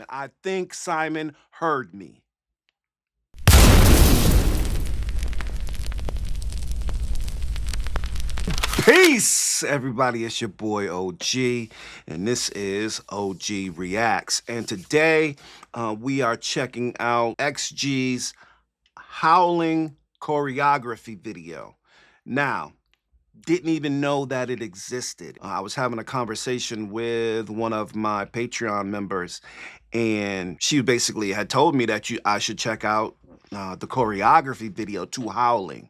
I think Simon heard me. Peace, everybody. It's your boy OG, and this is OG Reacts. And today we are checking out XG's Howling choreography video. Now, didn't even know that it existed. I was having a conversation with one of my Patreon members, and she basically had told me that I should check out the choreography video to Howling.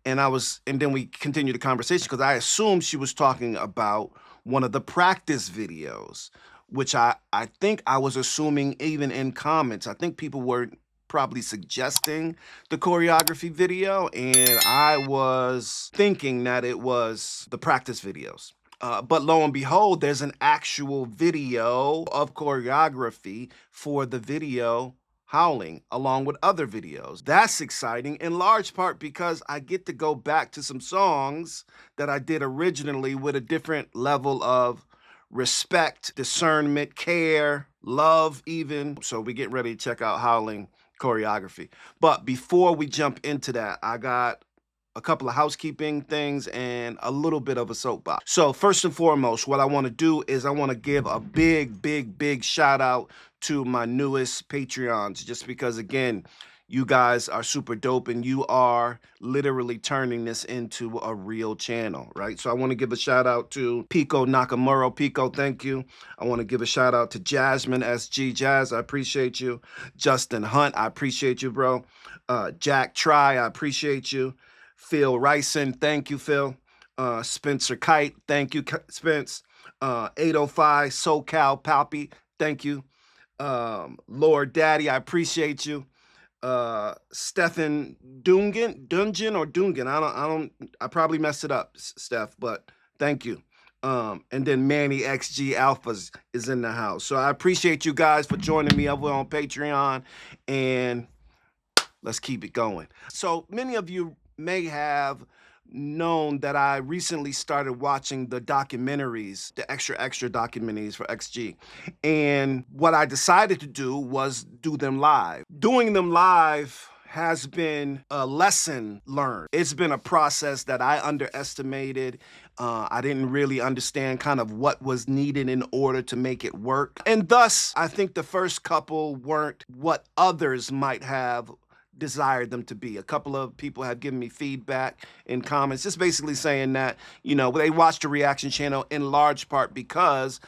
And then we continued the conversation because I assumed she was talking about one of the practice videos, which I think I was assuming even in comments. I think people were probably suggesting the choreography video, and I was thinking that it was the practice videos. But lo and behold, there's an actual video of choreography for the video Howling, along with other videos. That's exciting, in large part because I get to go back to some songs that I did originally with a different level of respect, discernment, care, love even. So we get ready to check out Howling choreography. But before we jump into that, I got a couple of housekeeping things and a little bit of a soapbox. So first and foremost, what I want to do is I want to give a big shout out to my newest Patreons, just because, again, you guys are super dope and you are literally turning this into a real channel, right? So I want to give a shout out to Pico Nakamura. Pico, thank you. I want to give a shout out to Jasmine SG. Jazz, I appreciate you. Justin Hunt, I appreciate you, bro. Jack Try, I appreciate you. Phil Ryson, thank you, Phil. Spencer Kite, thank you, Spence. 805 SoCal Palpy, thank you. Lord Daddy, I appreciate you. Stephen Dungeon or Dungan, I probably messed it up, Steph, but thank you. And then Manny XG Alphas is in the house. So I appreciate you guys for joining me over on Patreon, and let's keep it going. So many of you may have known that I recently started watching the documentaries, the extra documentaries for XG. And what I decided to do was do them live. Doing them live has been a lesson learned. It's been a process that I underestimated. I didn't really understand kind of what was needed in order to make it work. And thus, I think the first couple weren't what others might have desired them to be. A couple of people have given me feedback in comments, just basically saying that, you know, they watched the reaction channel in large part because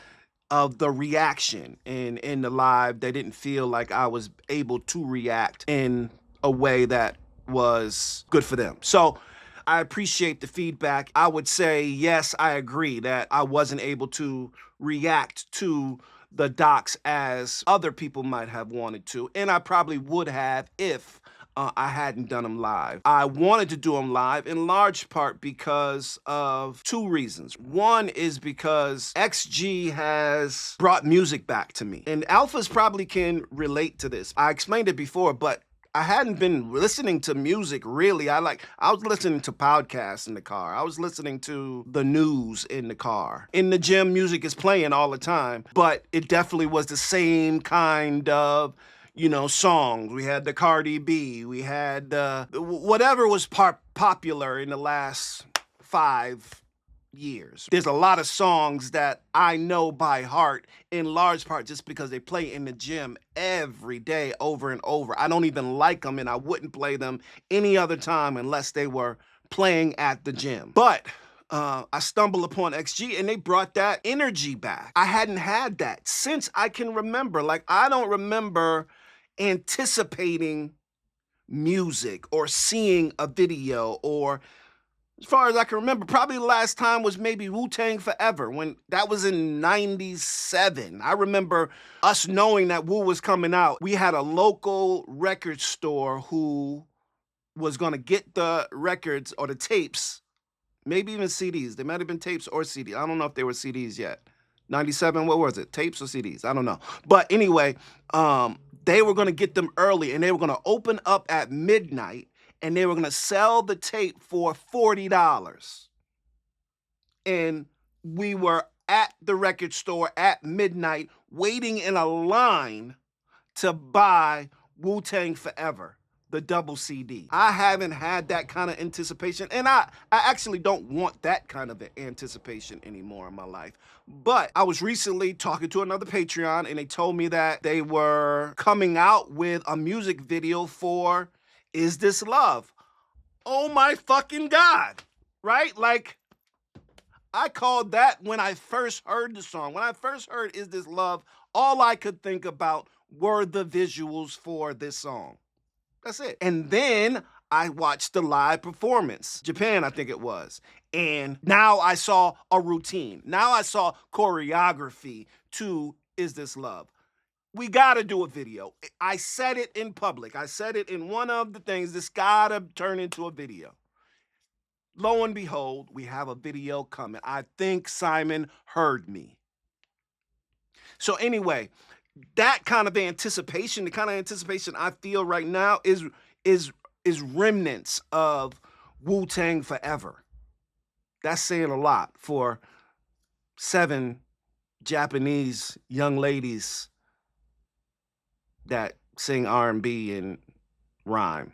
of the reaction. And in the live, they didn't feel like I was able to react in a way that was good for them. So I appreciate the feedback. I would say, yes, I agree that I wasn't able to react to the docs as other people might have wanted to, and I probably would have if I hadn't done them live. I wanted to do them live in large part because of two reasons. One is because XG has brought music back to me, and Alphas probably can relate to this. I explained it before, but I hadn't been listening to music really. I was listening to podcasts in the car. I was listening to the news in the car. In the gym, music is playing all the time, but it definitely was the same kind of, you know, songs. We had the Cardi B, we had whatever was popular in the last 5 years. There's a lot of songs that I know by heart, in large part just because they play in the gym every day over and over. I don't even like them, and I wouldn't play them any other time unless they were playing at the gym. But I stumbled upon XG and they brought that energy back. I hadn't had that since I can remember. Like, I don't remember anticipating music or seeing a video, or as far as I can remember, probably the last time was maybe Wu-Tang Forever, when that was in 97. I remember us knowing that Wu was coming out. We had a local record store who was gonna get the records or the tapes, maybe even CDs. They might have been tapes or CDs. I don't know if they were CDs yet. 97, what was it? Tapes or CDs? I don't know. But anyway, they were gonna get them early and they were gonna open up at midnight and they were gonna sell the tape for $40. And we were at the record store at midnight waiting in a line to buy Wu-Tang Forever, the double CD. I haven't had that kind of anticipation, and I actually don't want that kind of anticipation anymore in my life. But I was recently talking to another Patreon, and they told me that they were coming out with a music video for Is This Love? Oh my fucking God, right? Like, I called that when I first heard the song. When I first heard Is This Love, all I could think about were the visuals for this song. That's it. And then I watched the live performance, Japan, I think it was. And now I saw a routine. Now I saw choreography to Is This Love? We gotta do a video. I said it in public. I said it in one of the things. This gotta turn into a video. Lo and behold, we have a video coming. I think Simon heard me. So anyway, that kind of anticipation, the kind of anticipation I feel right now is remnants of Wu-Tang Forever. That's saying a lot for 7 Japanese young ladies that sing R&B and rhyme.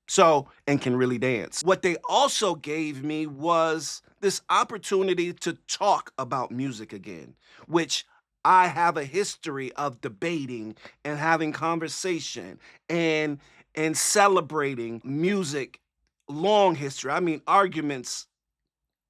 So, and can really dance. What they also gave me was this opportunity to talk about music again, which I have a history of debating and having conversation and celebrating music, long history. I mean, arguments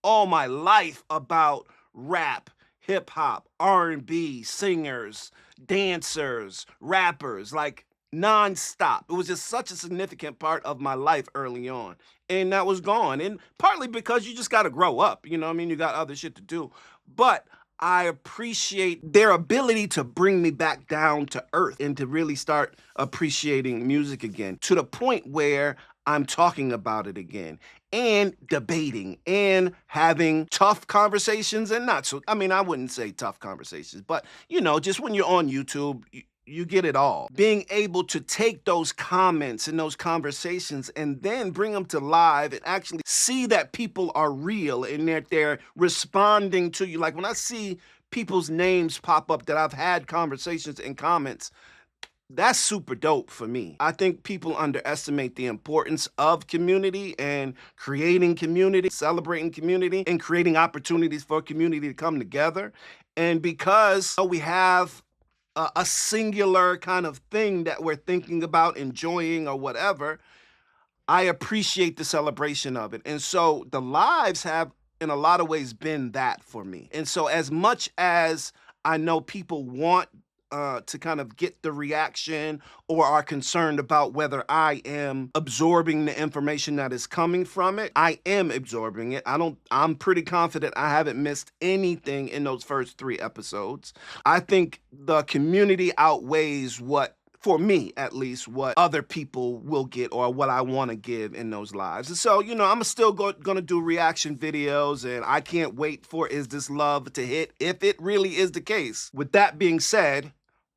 all my life about rap, hip hop, R&B, singers, dancers, rappers, like nonstop. It was just such a significant part of my life early on. And that was gone. And partly because you just got to grow up, you know what I mean? You got other shit to do. But I appreciate their ability to bring me back down to earth and to really start appreciating music again, to the point where I'm talking about it again and debating and having tough conversations and not so, I mean, I wouldn't say tough conversations, but you know, just when you're on YouTube, you get it all. Being able to take those comments and those conversations and then bring them to live and actually see that people are real and that they're responding to you. Like when I see people's names pop up that I've had conversations and comments, that's super dope for me. I think people underestimate the importance of community and creating community, celebrating community, and creating opportunities for community to come together. And because we have a singular kind of thing that we're thinking about, enjoying, or whatever, I appreciate the celebration of it. And so the lives have, in a lot of ways, been that for me. And so as much as I know people want to kind of get the reaction or are concerned about whether I am absorbing the information that is coming from it, I am absorbing it. I'm pretty confident I haven't missed anything in those first 3 episodes. I think the community outweighs what, for me at least, what other people will get or what I want to give in those lives. And so, you know, I'm still gonna do reaction videos, and I can't wait for Is This Love to hit if it really is the case. With that being said,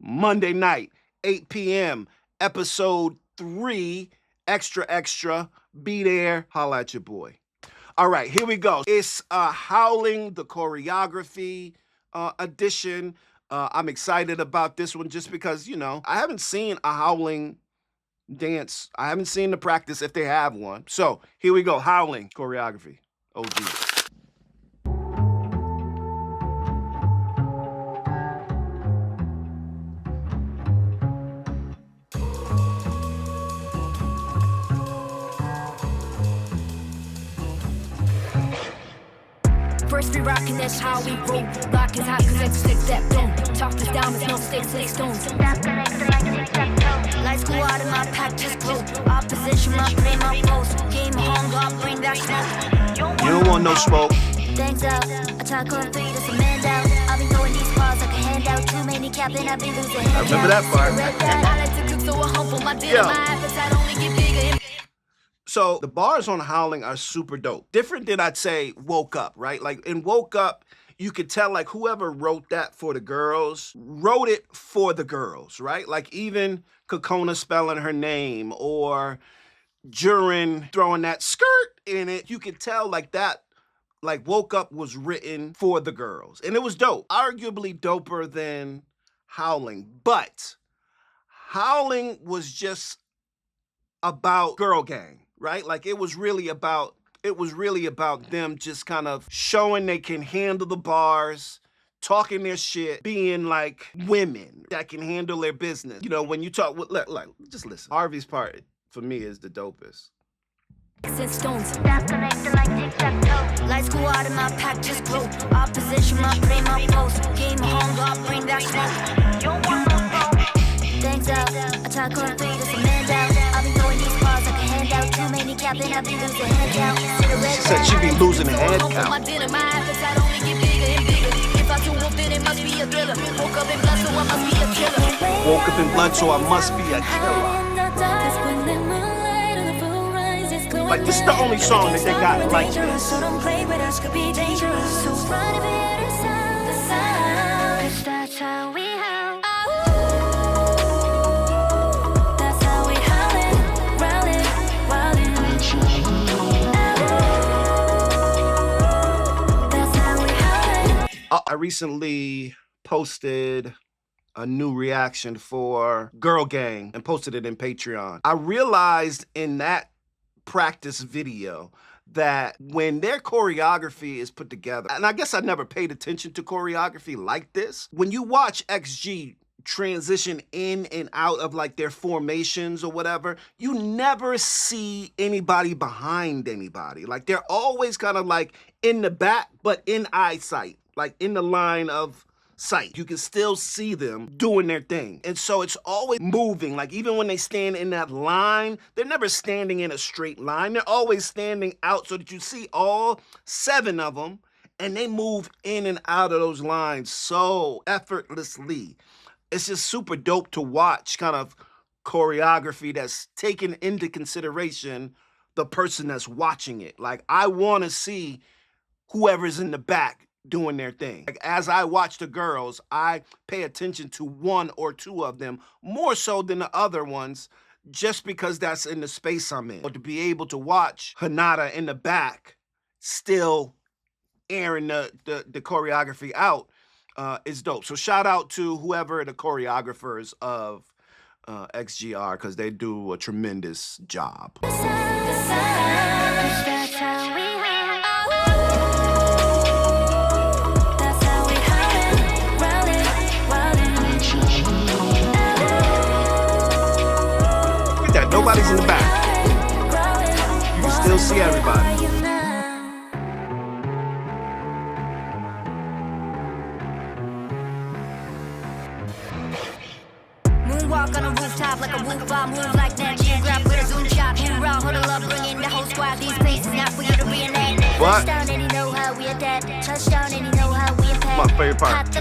Monday night, 8 p.m., episode 3, extra, be there, holla at your boy. All right, here we go. It's Howling, the choreography edition. I'm excited about this one just because, you know, I haven't seen a Howling dance. I haven't seen the practice if they have one. So here we go, Howling, choreography, OG. First we rockin', that's how we roll. Block is hot cause I stick that bone. Talk is down, there's no sticks, like stones. Lights go out in my pack, just glow. Opposition, my play, my post. Game hung up, bring that smoke. You don't want no smoke. Thanks out, attack on 3, that's a man out. I've been throwing these bars like a handout. Too many captain, I've been losing hands. I remember that part. I like to cook, so I humble my dinner. My appetite only get bigger. So the bars on Howling are super dope. Different than I'd say Woke Up, right? Like in Woke Up, you could tell like whoever wrote that for the girls, wrote it for the girls, right? Like even Kokona spelling her name or Jurin throwing that skirt in it, you could tell like that like Woke Up was written for the girls, and it was dope, arguably doper than Howling, but Howling was just about girl gang, right? Like it was really about them just kind of showing they can handle the bars, talking their shit, being like women that can handle their business. You know, when you talk with like just listen. Harvey's part for me is the dopest. Stones. Lights go out in my pack, just glow. Opposition, my brain, my pulse. Game hunger, I bring that smoke. You want no smoke? Thanks out. Attack on three, there's a man down. I've been throwing these bars like a handout. Too many captain, I've been losing head count. She said she be losing head count. My dinner, my appetite only get bigger and bigger. If I do wolf, then it must be a thriller. Woke up in blood, so I must be a killer. Woke up in blood, so I must be a killer. Like, this is the only song that they got like this. So don't play with us, could be dangerous. So run if it is the sound. 'Cause that's how we howl. That's how we howlin', rowlin', wildin'. That's how we howlin'. I recently posted a new reaction for Girl Gang and posted it in Patreon. I realized in that practice video that when their choreography is put together, and I guess I never paid attention to choreography like this, when you watch XG transition in and out of like their formations or whatever, you never see anybody behind anybody. Like they're always kind of like in the back, but in eyesight, like in the line of sight. You can still see them doing their thing. And so it's always moving. Like even when they stand in that line, they're never standing in a straight line. They're always standing out so that you see all 7 of them and they move in and out of those lines so effortlessly. It's just super dope to watch kind of choreography that's taken into consideration the person that's watching it. Like I want to see whoever's in the back doing their thing. Like, as I watch the girls, I pay attention to 1 or 2 of them more so than the other ones, just because that's in the space I'm in. But to be able to watch Hinata in the back still airing the choreography out is dope. So shout out to whoever the choreographers of XGR, because they do a tremendous job. Nobody's in the back. You can still see everybody. Moonwalk on a rooftop like a roof ball, move like that. Geograph with a zoom shot. Hoorah, huddle up, bring in the whole squad. These places not for you to reenact. What? Touchdown and you know how we adapt. Touchdown and you know how we impact. My favorite part. Got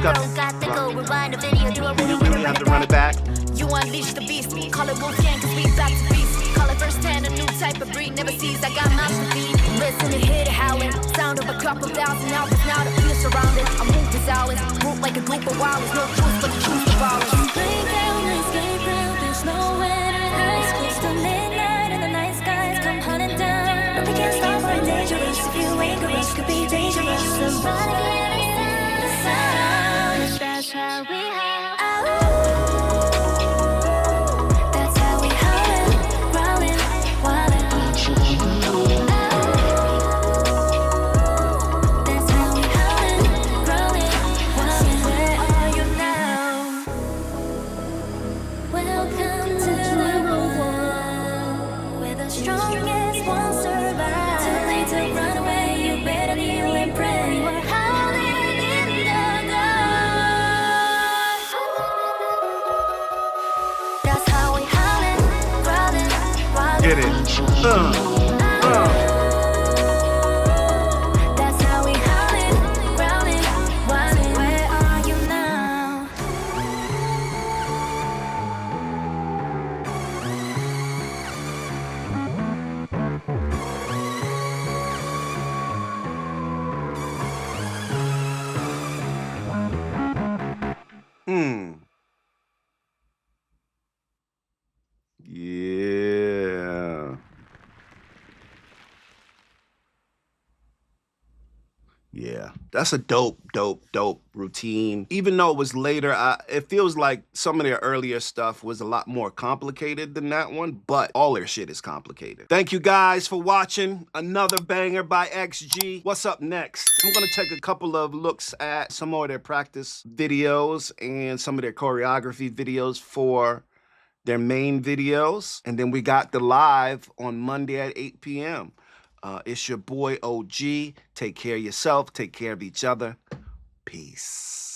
the go. Rewind the video, do it. You really have to run it back. You unleash the beast. Call it Wolfgang, cause we back to beast. Call it first hand, a new type of breed. Never sees, I got mouths to feed. Listen to hear the howling. Sound of a couple thousand albums. Now the fear surrounded. I move this hours. Move like a group of wilders. No truth but the truth of ours. Break down, escape route. There's nowhere to hide. Close to midnight and the night skies come hunting down. But they can't stop, we're dangerous. If you ain't us, could be dangerous. So run again, the sound. That's how we howl. Get it. That's how we howlin', growlin', wildin'. Where are you now? Yeah. that's a dope routine. Even though it was later, it feels like some of their earlier stuff was a lot more complicated than that one, but all their shit is complicated. Thank you guys for watching another banger by XG. What's up next? I'm gonna take a couple of looks at some more of their practice videos and some of their choreography videos for their main videos. And then we got the live on Monday at 8 p.m. It's your boy OG. Take care of yourself. Take care of each other. Peace.